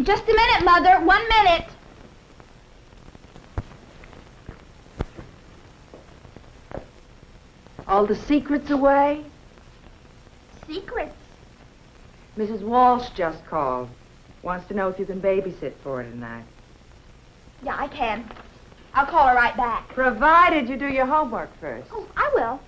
Just a minute, Mother. 1 minute. All the secrets away? Secrets? Mrs. Walsh just called. Wants to know if you can babysit for her tonight. Yeah, I can. I'll call her right back. Provided you do your homework first. Oh, I will.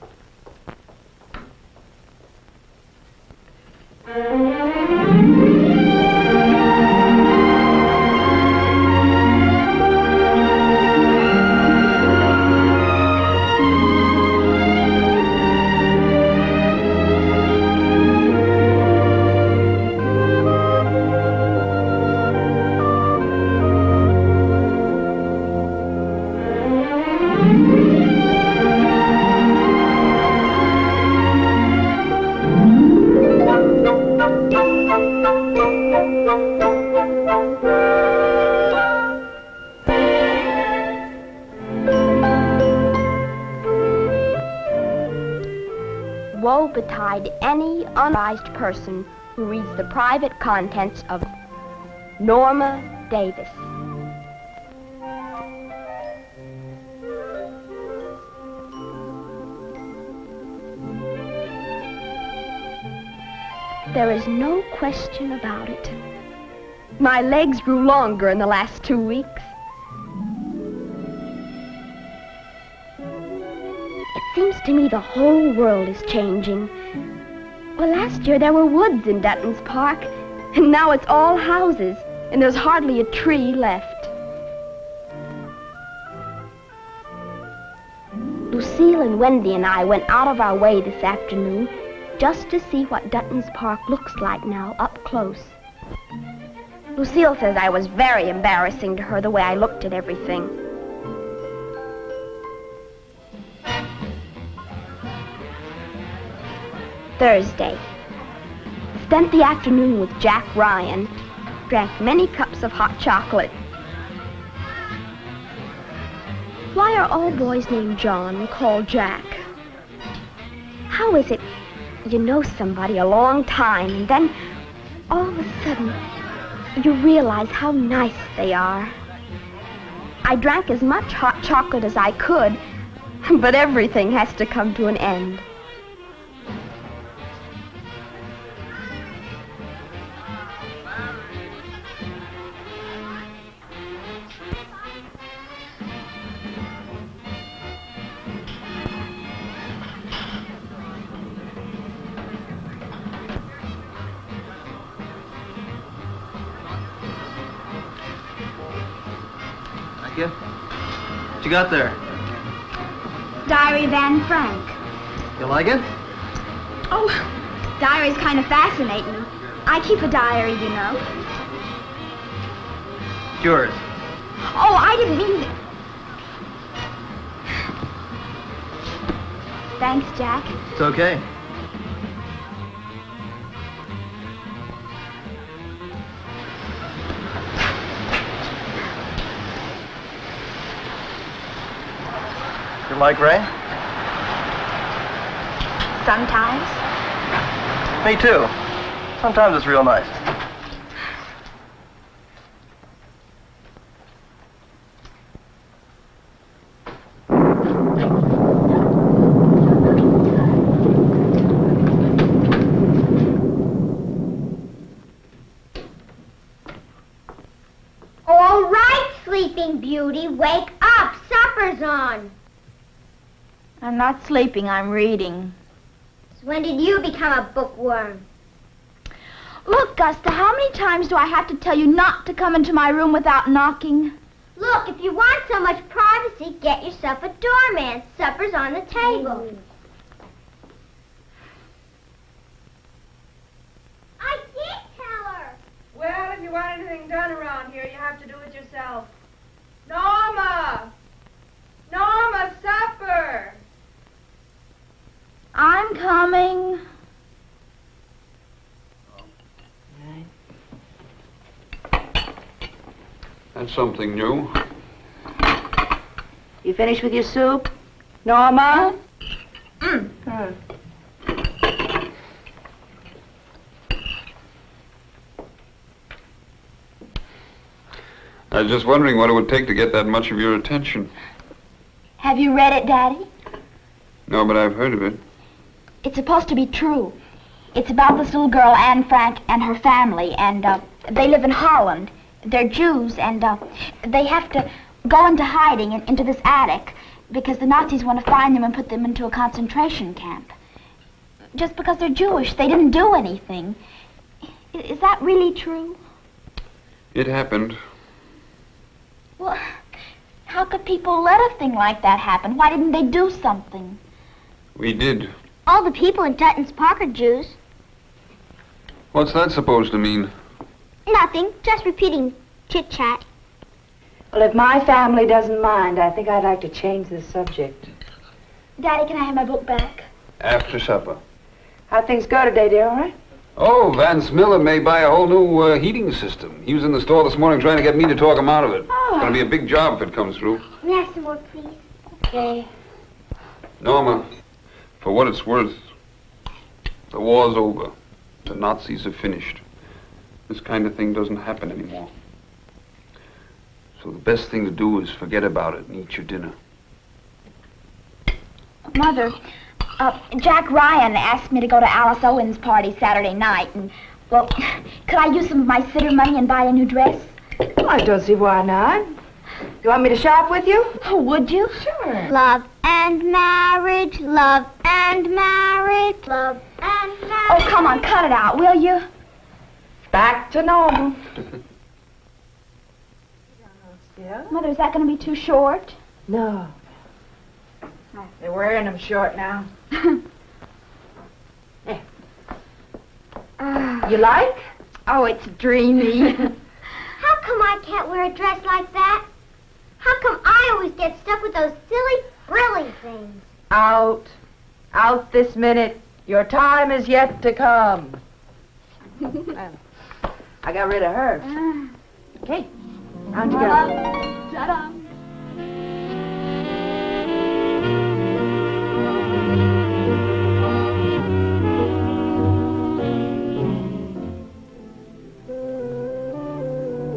Woe betide any unauthorized person who reads the private contents of Norma Davis. There is no question about it. My legs grew longer in the last 2 weeks. It seems to me the whole world is changing. Well, last year there were woods in Dutton's Park, and now it's all houses, and there's hardly a tree left. Lucille and Wendy and I went out of our way this afternoon just to see what Dutton's Park looks like now up close. Lucille says I was very embarrassing to her the way I looked at everything. Thursday. Spent the afternoon with Jack Ryan. Drank many cups of hot chocolate. Why are all boys named John called Jack? How is it you know somebody a long time and then all of a sudden you realize how nice they are? I drank as much hot chocolate as I could, but everything has to come to an end. What you got there? Diary of Anne Frank. You like it? Oh, diary's kind of fascinating. I keep a diary, you know. It's yours. Oh, I didn't mean it. Thanks, Jack. It's okay. You like Ray? Sometimes. Me too. Sometimes it's real nice. All right, Sleeping Beauty, wake up. Supper's on. I'm not sleeping, I'm reading. So when did you become a bookworm? Look, Gusta, how many times do I have to tell you not to come into my room without knocking? Look, if you want so much privacy, get yourself a doorman. Supper's on the table. I did tell her. Well, if you want anything done around here, you have to do it yourself. Norma! Norma, supper! I'm coming. That's something new. You finished with your soup? Norma? I was just wondering what it would take to get that much of your attention. Have you read it, Daddy? No, but I've heard of it. It's supposed to be true. It's about this little girl, Anne Frank, and her family, and they live in Holland. They're Jews, and they have to go into hiding into this attic because the Nazis want to find them and put them into a concentration camp. Just because they're Jewish, they didn't do anything. Is that really true? It happened. Well, how could people let a thing like that happen? Why didn't they do something? We did. All the people in Tutton's Park are Jews. What's that supposed to mean? Nothing, just repeating chit-chat. Well, if my family doesn't mind, I think I'd like to change the subject. Daddy, can I have my book back? After supper. How'd things go today, dear, all right? Oh, Vance Miller may buy a whole new heating system. He was in the store this morning trying to get me to talk him out of it. Oh. It's going to be a big job if it comes through. May I have some more, please? Okay. Norma, for what it's worth, the war's over. The Nazis are finished. This kind of thing doesn't happen anymore. So the best thing to do is forget about it and eat your dinner. Mother, Jack Ryan asked me to go to Alice Owen's party Saturday night, and, well, could I use some of my sitter money and buy a new dress? Well, I don't see why not. You want me to shop with you? Oh, would you? Sure. Love and marriage, love and marriage, love and marriage. Oh, come on, cut it out, will you? Back to normal. Yeah? Mother, is that going to be too short? No. They're wearing them short now. Hey. You like? Oh, it's dreamy. How come I can't wear a dress like that? How come I always get stuck with those silly, frilly things? Out. Out this minute. Your time is yet to come. I got rid of her. Okay. On you go. Ta-da.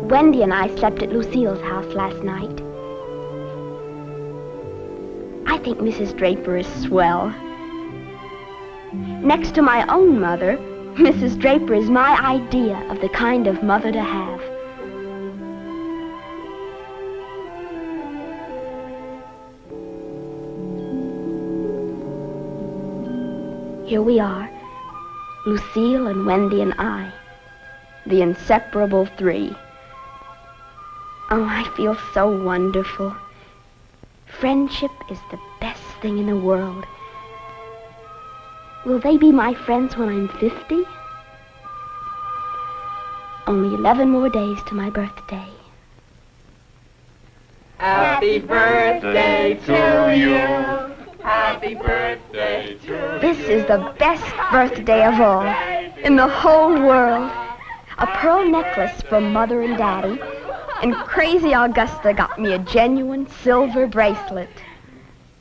Wendy and I slept at Lucille's house last night. I think Mrs. Draper is swell. Next to my own mother, Mrs. Draper is my idea of the kind of mother to have. Here we are, Lucille and Wendy and I, the inseparable three. Oh, I feel so wonderful. Friendship is the best thing in the world. Will they be my friends when I'm 50? Only 11 more days to my birthday. Happy birthday to you. Happy birthday to you. This is the best birthday of all in the whole world. A pearl necklace from Mother and Daddy, and crazy Augusta got me a genuine silver bracelet.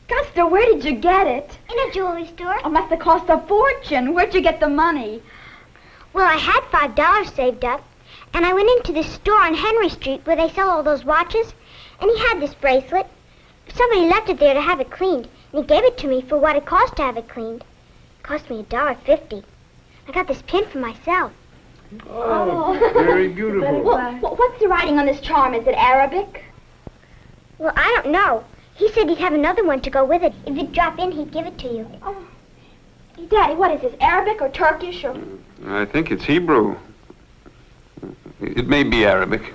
Augusta, where did you get it? In a jewelry store. It must have cost a fortune. Where'd you get the money? Well, I had $5 saved up, and I went into this store on Henry Street where they sell all those watches, and he had this bracelet. Somebody left it there to have it cleaned, and he gave it to me for what it cost to have it cleaned. It cost me $1.50. I got this pin for myself. Oh, very beautiful. Well, what's the writing on this charm? Is it Arabic? Well, I don't know. He said he'd have another one to go with it. If you'd drop in, he'd give it to you. Oh, Daddy, what is this, Arabic or Turkish or... I think it's Hebrew. It may be Arabic.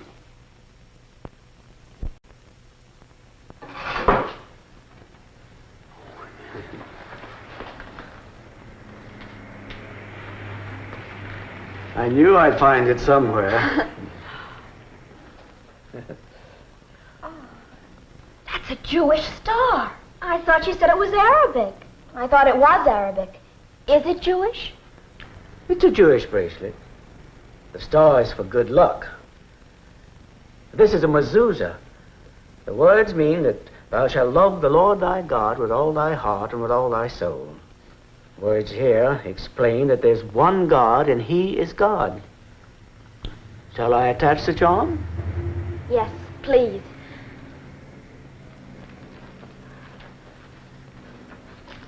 I knew I'd find it somewhere. That's a Jewish star. I thought you said it was Arabic. I thought it was Arabic. Is it Jewish? It's a Jewish bracelet. The star is for good luck. This is a mezuzah. The words mean that thou shalt love the Lord thy God with all thy heart and with all thy soul. Words here explain that there's one God and he is God. Shall I attach the charm? Yes, please.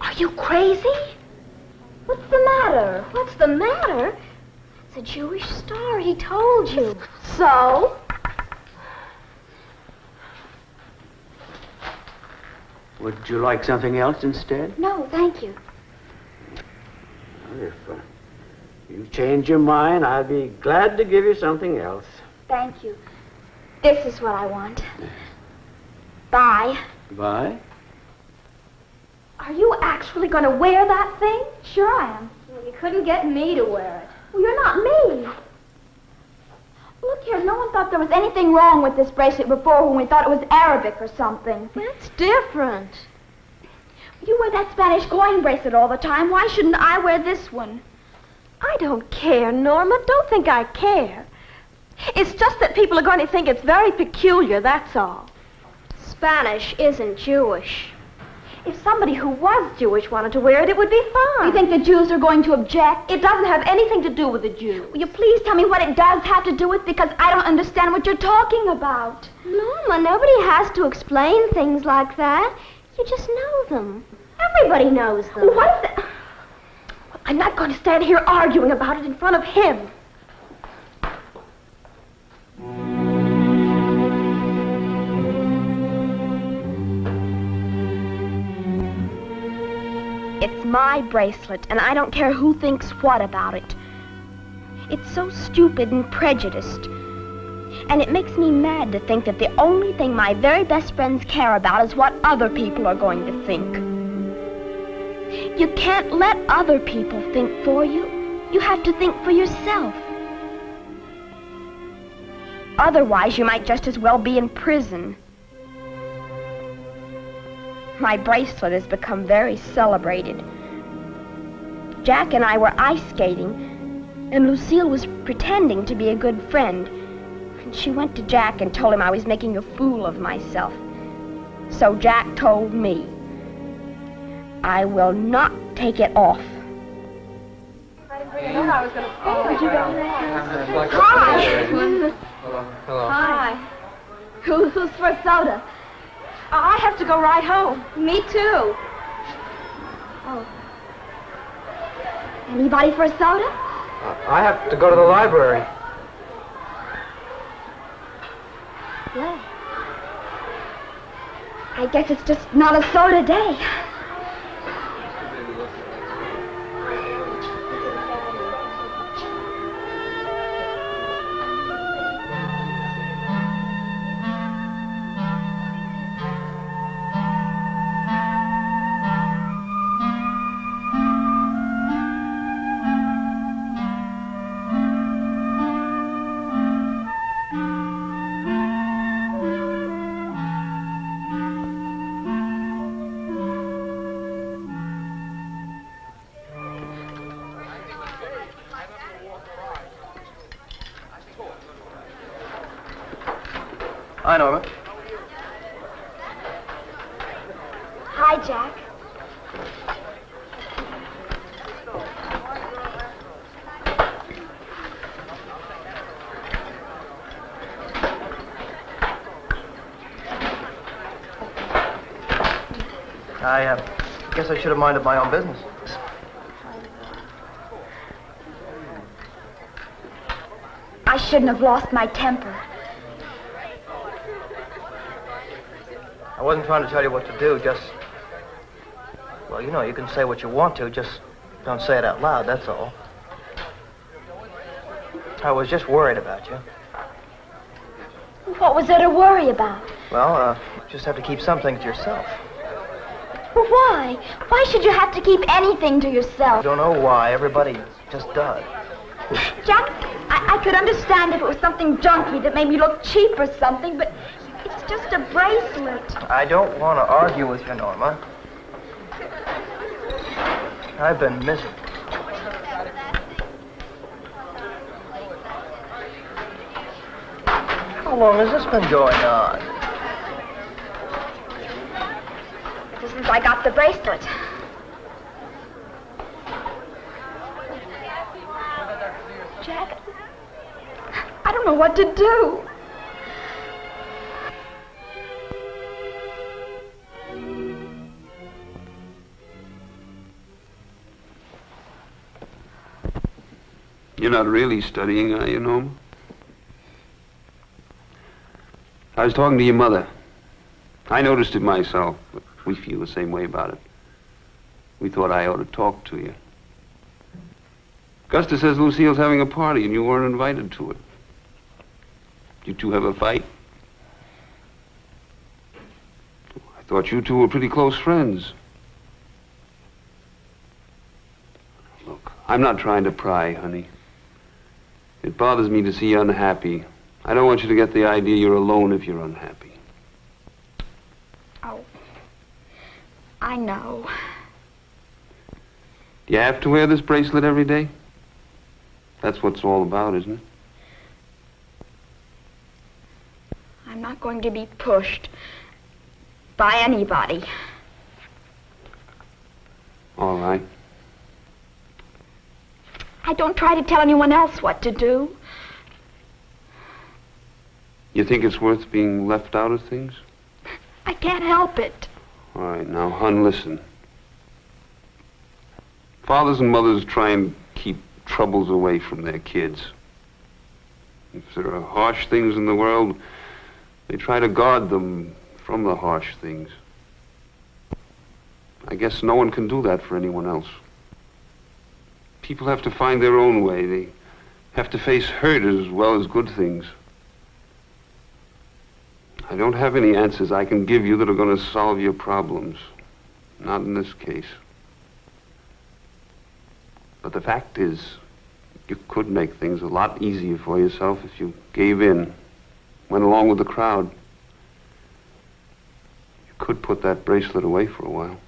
Are you crazy? What's the matter? What's the matter? It's a Jewish star, he told you. So? Would you like something else instead? No, thank you. Well, if you change your mind, I'll be glad to give you something else. Thank you. This is what I want. Bye. Bye? Are you actually going to wear that thing? Sure I am. Well, you couldn't get me to wear it. Well, you're not me. Look here, no one thought there was anything wrong with this bracelet before when we thought it was Arabic or something. That's different. You wear that Spanish coin bracelet all the time. Why shouldn't I wear this one? I don't care, Norma. Don't think I care. It's just that people are going to think it's very peculiar, that's all. Spanish isn't Jewish. If somebody who was Jewish wanted to wear it, it would be fine. You think the Jews are going to object? It doesn't have anything to do with the Jews. Will you please tell me what it does have to do with, because I don't understand what you're talking about. Norma, nobody has to explain things like that. You just know them. Everybody knows them. What is that? I'm not going to stand here arguing about it in front of him. It's my bracelet, and I don't care who thinks what about it. It's so stupid and prejudiced. And it makes me mad to think that the only thing my very best friends care about is what other people are going to think. You can't let other people think for you. You have to think for yourself. Otherwise, you might just as well be in prison. My bracelet has become very celebrated. Jack and I were ice skating, and Lucille was pretending to be a good friend. And she went to Jack and told him I was making a fool of myself. So Jack told me, I will not take it off. Hi. Hello. Hi. Who's for soda? I have to go right home. Me too. Oh. Anybody for a soda? I have to go to the library. Well, I guess it's just not a soda day. Hi, Norma. Hi, Jack. I guess I should have minded my own business. I shouldn't have lost my temper. I wasn't trying to tell you what to do, just... Well, you know, you can say what you want to, just don't say it out loud, that's all. I was just worried about you. What was there to worry about? Well, you just have to keep some things to yourself. Well, why? Why should you have to keep anything to I yourself? don't know why, everybody just does. Jack, I could understand if it was something junky that made me look cheap or something, but it's just a bracelet. I don't want to argue with you, Norma. I've been miserable. How long has this been going on? Ever since I got the bracelet. Jack, I don't know what to do. You're not really studying, are you, Norma? I was talking to your mother. I noticed it myself, but we feel the same way about it. We thought I ought to talk to you. Gusta says Lucille's having a party and you weren't invited to it. You two have a fight? I thought you two were pretty close friends. Look, I'm not trying to pry, honey. It bothers me to see you unhappy. I don't want you to get the idea you're alone if you're unhappy. Oh, I know. Do you have to wear this bracelet every day? That's what it's all about, isn't it? I'm not going to be pushed by anybody. All right. I don't try to tell anyone else what to do. You think it's worth being left out of things? I can't help it. All right, now, hon, listen. Fathers and mothers try and keep troubles away from their kids. If there are harsh things in the world, they try to guard them from the harsh things. I guess no one can do that for anyone else. People have to find their own way. They have to face hurt as well as good things. I don't have any answers I can give you that are going to solve your problems. Not in this case. But the fact is, you could make things a lot easier for yourself if you gave in, went along with the crowd. You could put that bracelet away for a while.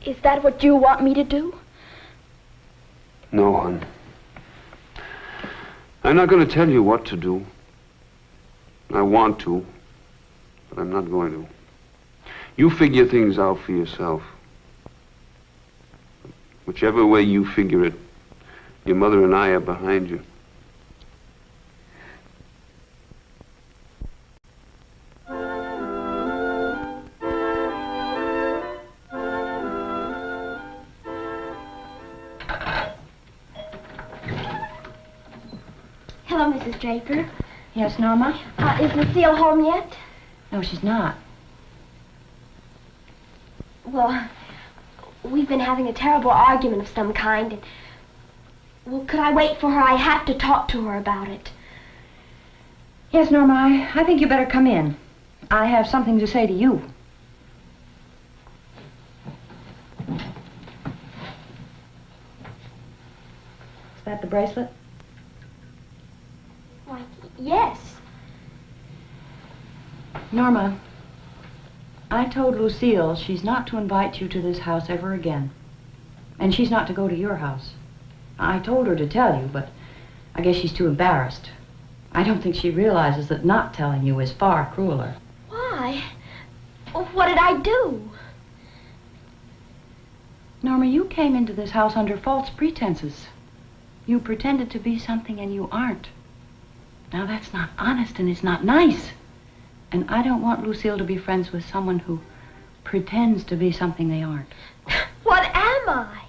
Is that what you want me to do? No, hon. I'm not going to tell you what to do. I want to, but I'm not going to. You figure things out for yourself. Whichever way you figure it, your mother and I are behind you. Hello, Mrs. Draper. Yes, Norma? Is Lucille home yet? No, she's not. Well, we've been having a terrible argument of some kind, and... Well, could I wait for her? I have to talk to her about it. Yes, Norma, I think you better come in. I have something to say to you. Is that the bracelet? Why, yes. Norma, I told Lucille she's not to invite you to this house ever again. And she's not to go to your house. I told her to tell you, but I guess she's too embarrassed. I don't think she realizes that not telling you is far crueler. Why? What did I do? Norma, you came into this house under false pretenses. You pretended to be something and you aren't. Now that's not honest and it's not nice. And I don't want Lucille to be friends with someone who pretends to be something they aren't. What am I?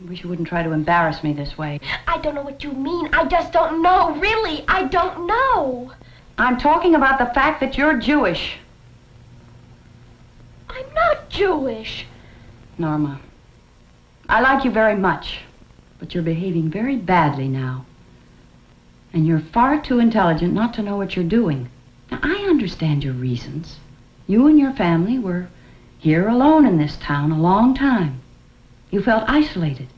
I wish you wouldn't try to embarrass me this way. I don't know what you mean. I just don't know. Really, I don't know. I'm talking about the fact that you're Jewish. I'm not Jewish. Norma, I like you very much, but you're behaving very badly now. And you're far too intelligent not to know what you're doing. Now, I understand your reasons. You and your family were here alone in this town a long time. You felt isolated.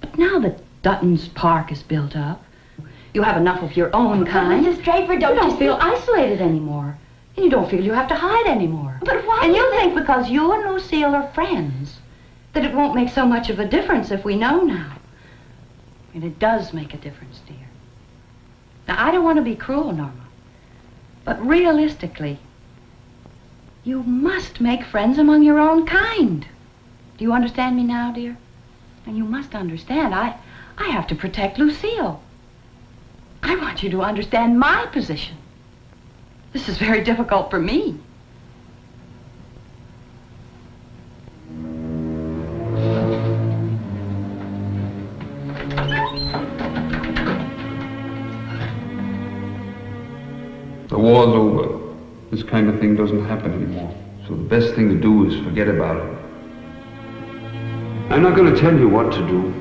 But now that Dutton's Park is built up, you have enough of your own kind. Mrs. Draper, You don't don't feel isolated anymore. And you don't feel you have to hide anymore. But why? And you think because you and Lucille are friends that it won't make so much of a difference if we know now. And it does make a difference, dear. Now, I don't want to be cruel, Norma. But realistically, you must make friends among your own kind. Do you understand me now, dear? And you must understand, I have to protect Lucille. I want you to understand my position. This is very difficult for me. war's over. This kind of thing doesn't happen anymore. So the best thing to do is forget about it. I'm not going to tell you what to do.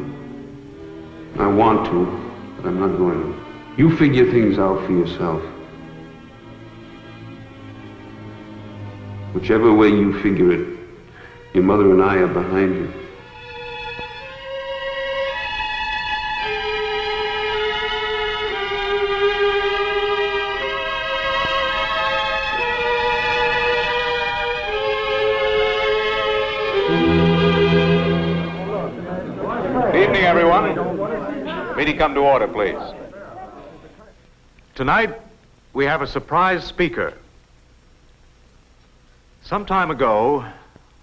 I want to, but I'm not going to. You figure things out for yourself. Whichever way you figure it, your mother and I are behind you. Good evening, everyone. Meeting come to order, please. Tonight, we have a surprise speaker. Some time ago,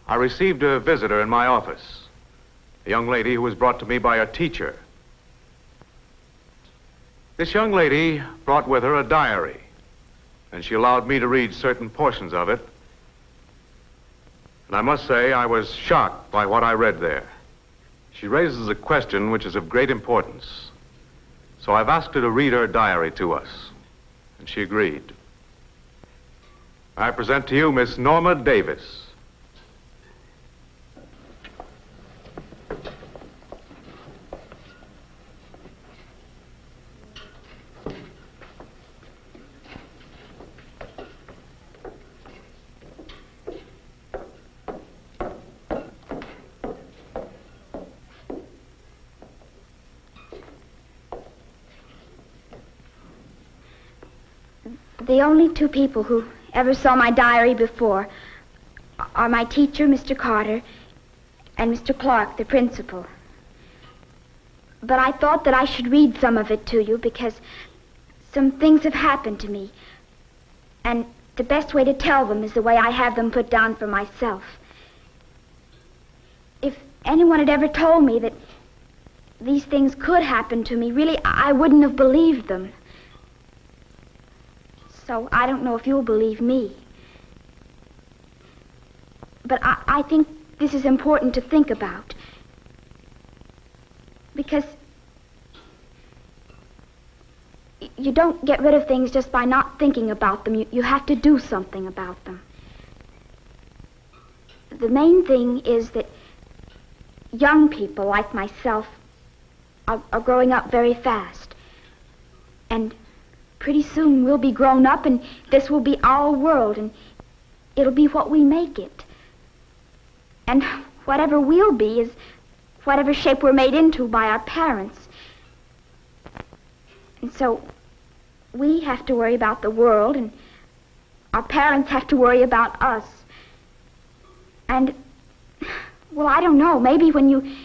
I received a visitor in my office, a young lady who was brought to me by a teacher. This young lady brought with her a diary, and she allowed me to read certain portions of it. And I must say, I was shocked by what I read there. She raises a question which is of great importance. So I've asked her to read her diary to us, and she agreed. I present to you Miss Norma Davis. The only two people who ever saw my diary before are my teacher, Mr. Carter, and Mr. Clark, the principal. But I thought that I should read some of it to you because some things have happened to me, and the best way to tell them is the way I have them put down for myself. If anyone had ever told me that these things could happen to me, really, I wouldn't have believed them. So I don't know if you'll believe me. But I think this is important to think about. Because you don't get rid of things just by not thinking about them. You have to do something about them. The main thing is that young people like myself are growing up very fast. And pretty soon we'll be grown up, and this will be our world, and it'll be what we make it. And whatever we'll be is whatever shape we're made into by our parents. And so we have to worry about the world, and our parents have to worry about us. And, well, I don't know, maybe when you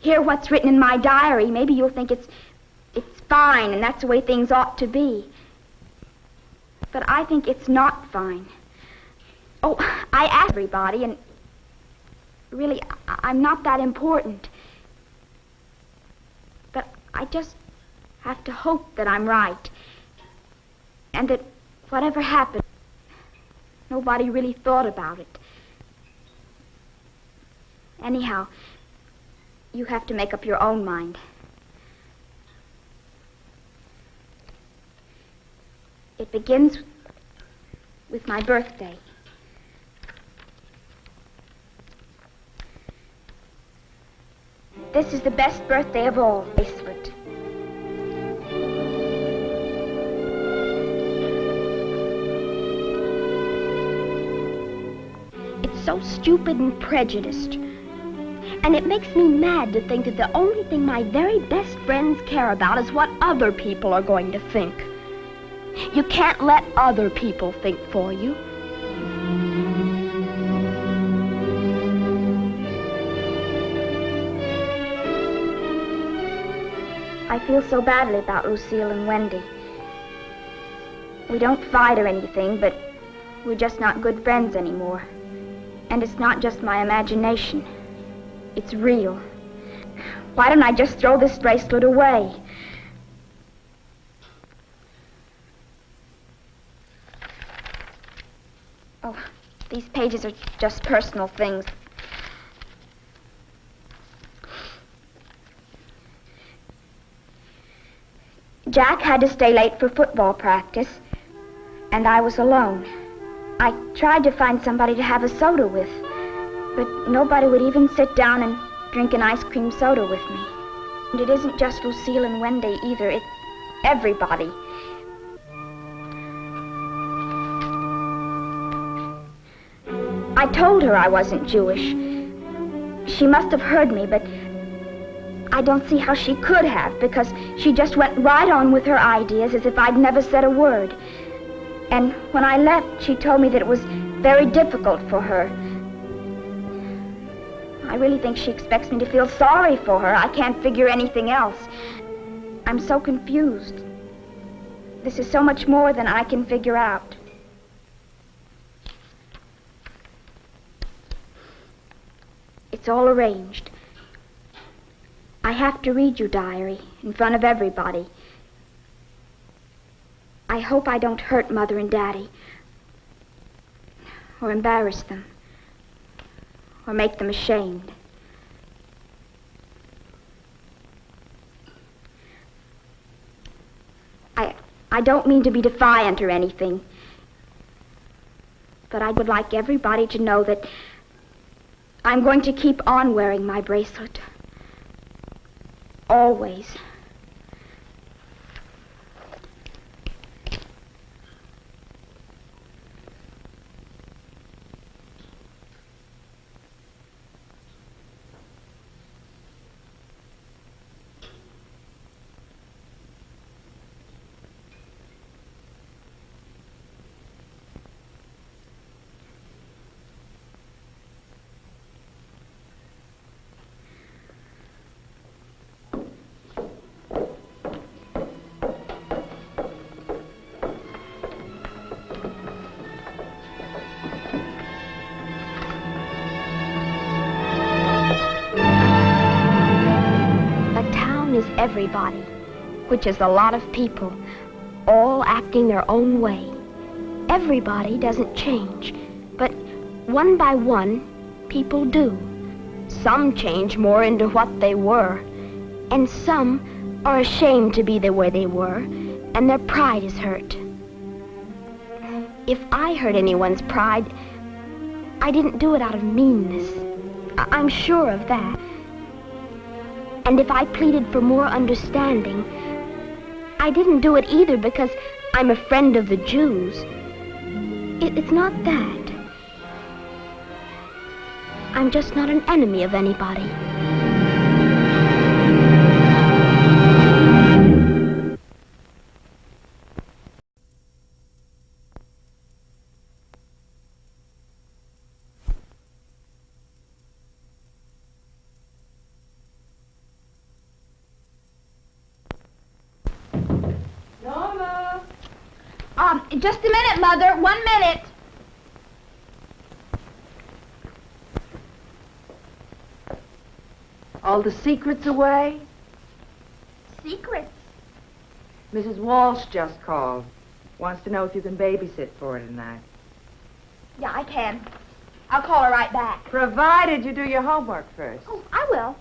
hear what's written in my diary, maybe you'll think it's fine, and that's the way things ought to be. But I think it's not fine. Oh, I asked everybody, and really, I'm not that important. But I just have to hope that I'm right, and that whatever happened, nobody really thought about it. Anyhow, you have to make up your own mind. It begins with my birthday. This is the best birthday of all, bracelet. It's so stupid and prejudiced. And it makes me mad to think that the only thing my very best friends care about is what other people are going to think. You can't let other people think for you. I feel so badly about Lucille and Wendy. We don't fight or anything, but we're just not good friends anymore. And it's not just my imagination. It's real. Why don't I just throw this bracelet away? Oh, these pages are just personal things. Jack had to stay late for football practice, and I was alone. I tried to find somebody to have a soda with, but nobody would even sit down and drink an ice cream soda with me. And it isn't just Lucille and Wendy either, it's everybody. I told her I wasn't Jewish. She must have heard me, but I don't see how she could have, because she just went right on with her ideas as if I'd never said a word. And when I left, she told me that it was very difficult for her. I really think she expects me to feel sorry for her. I can't figure anything else. I'm so confused. This is so much more than I can figure out. It's all arranged. I have to read your diary in front of everybody. I hope I don't hurt Mother and Daddy, or embarrass them, or make them ashamed. I don't mean to be defiant or anything, but I would like everybody to know that I'm going to keep on wearing my bracelet. Always. Everybody, which is a lot of people, all acting their own way. Everybody doesn't change, but one by one, people do. Some change more into what they were, and some are ashamed to be the way they were, and their pride is hurt. If I hurt anyone's pride, I didn't do it out of meanness. I'm sure of that. And if I pleaded for more understanding, I didn't do it either because I'm a friend of the Jews. It's not that. I'm just not an enemy of anybody. Just a minute, Mother. 1 minute. All the secrets away? Secrets? Mrs. Walsh just called. Wants to know if you can babysit for her tonight. Yeah, I can. I'll call her right back. Provided you do your homework first. Oh, I will.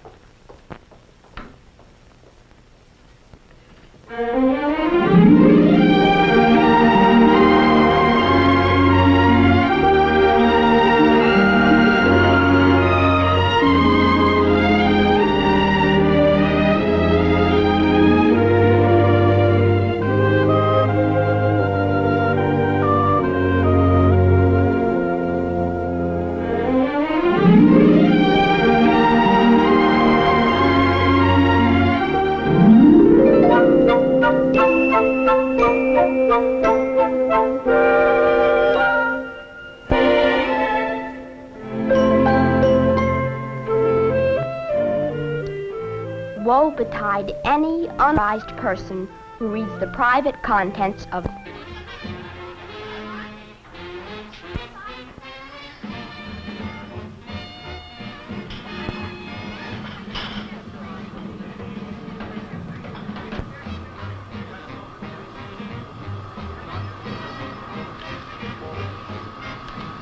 Woe betide any unwise person who reads the private contents of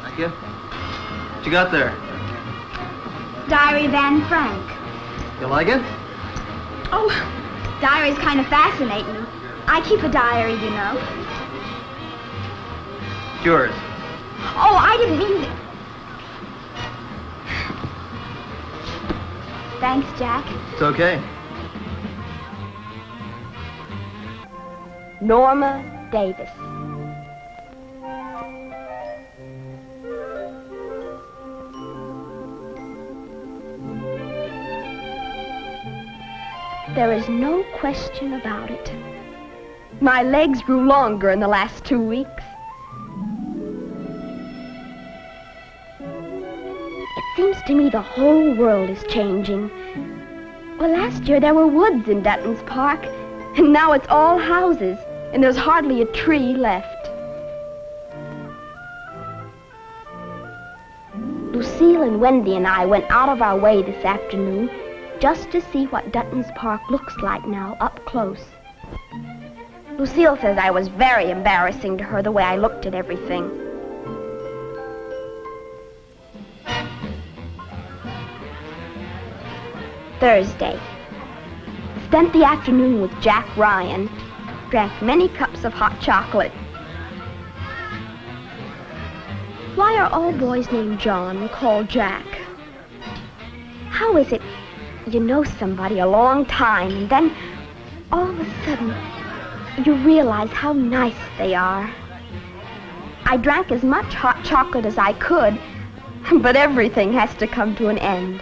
Thank you. What you got there? Diary of Anne Frank. You like it? Oh, diary's kind of fascinating. I keep a diary, you know. It's yours. Oh, I didn't mean to. Thanks, Jack. It's okay. Norma Davis. There is no question about it. My legs grew longer in the last 2 weeks. It seems to me the whole world is changing. Well, last year there were woods in Dutton's Park, and now it's all houses, and there's hardly a tree left. Lucille and Wendy and I went out of our way this afternoon just to see what Dutton's Park looks like now up close. Lucille says I was very embarrassing to her the way I looked at everything. Thursday. Spent the afternoon with Jack Ryan. Drank many cups of hot chocolate. Why are all boys named John called Jack? How is it you know somebody a long time and then all of a sudden you realize how nice they are? I drank as much hot chocolate as I could, but everything has to come to an end.